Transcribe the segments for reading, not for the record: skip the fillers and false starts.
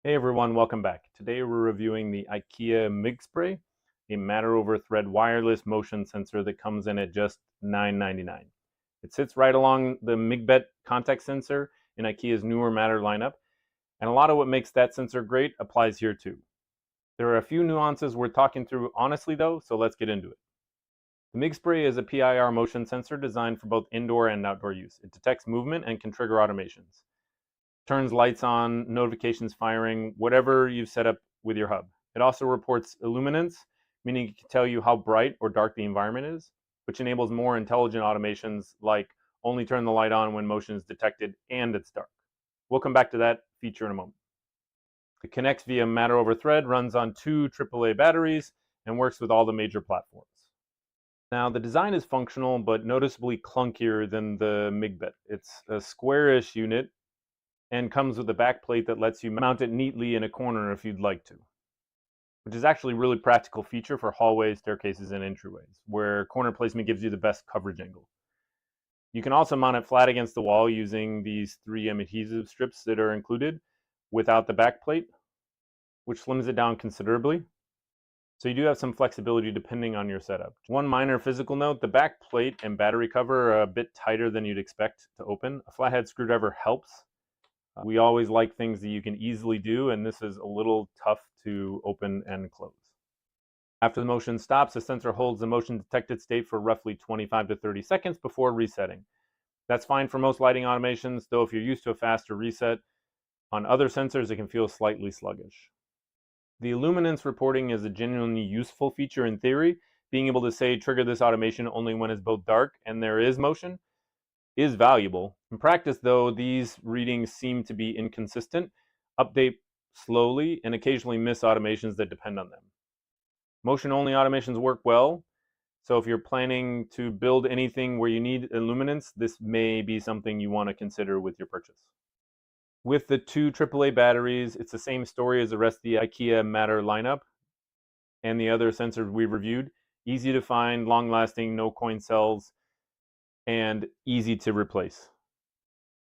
Hey everyone, welcome back. Today we're reviewing the IKEA MYGGSPRAY, a matter over thread wireless motion sensor that comes in at just $9.99. It sits right along the MYGGBET contact sensor in IKEA's newer Matter lineup, and a lot of what makes that sensor great applies here too. There are a few nuances worth talking through honestly though, so let's get into it. The MYGGSPRAY is a PIR motion sensor designed for both indoor and outdoor use. It detects movement and can trigger automations. Turns lights on, notifications firing, whatever you've set up with your hub. It also reports illuminance, meaning it can tell you how bright or dark the environment is, which enables more intelligent automations like only turn the light on when motion is detected and it's dark. We'll come back to that feature in a moment. It connects via Matter over Thread, runs on 2 AAA batteries, and works with all the major platforms. Now, the design is functional, but noticeably clunkier than the MYGGBET. It's a squarish unit and comes with a back plate that lets you mount it neatly in a corner if you'd like to, which is actually a really practical feature for hallways, staircases, and entryways, where corner placement gives you the best coverage angle. You can also mount it flat against the wall using these 3M adhesive strips that are included without the back plate, which slims it down considerably. So you do have some flexibility depending on your setup. One minor physical note, the back plate and battery cover are a bit tighter than you'd expect to open. A flathead screwdriver helps. We always like things that you can easily do, and this is a little tough to open and close. After the motion stops, the sensor holds the motion detected state for roughly 25 to 30 seconds before resetting. That's fine for most lighting automations, though if you're used to a faster reset on other sensors, it can feel slightly sluggish. The Illuminance reporting is a genuinely useful feature in theory. Being able to say trigger this automation only when it's both dark and there is motion is valuable. In practice, though, these readings seem to be inconsistent, update slowly, and occasionally miss automations that depend on them. Motion-only automations work well, so if you're planning to build anything where you need illuminance, this may be something you want to consider with your purchase. With the 2 AAA batteries, it's the same story as the rest of the IKEA Matter lineup and the other sensors we reviewed. Easy to find, long-lasting, no coin cells, and easy to replace.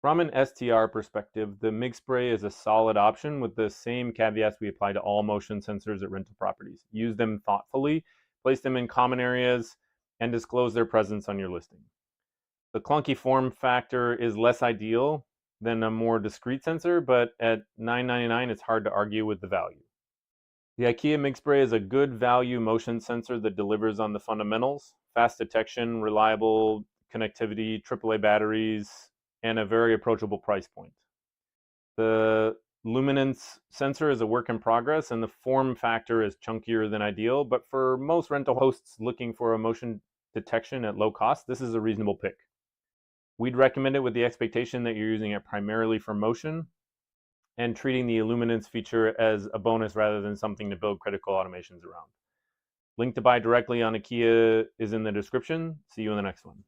From an STR perspective, the MYGGSPRAY is a solid option with the same caveats we apply to all motion sensors at rental properties. Use them thoughtfully, place them in common areas, and disclose their presence on your listing. The clunky form factor is less ideal than a more discrete sensor, but at $9.99 it's hard to argue with the value. The IKEA MYGGSPRAY is a good value motion sensor that delivers on the fundamentals: fast detection, reliable connectivity, AAA batteries, and a very approachable price point. The luminance sensor is a work in progress, and the form factor is chunkier than ideal, but for most rental hosts looking for a motion detection at low cost, this is a reasonable pick. We'd recommend it with the expectation that you're using it primarily for motion and treating the illuminance feature as a bonus rather than something to build critical automations around. Link to buy directly on IKEA is in the description. See you in the next one.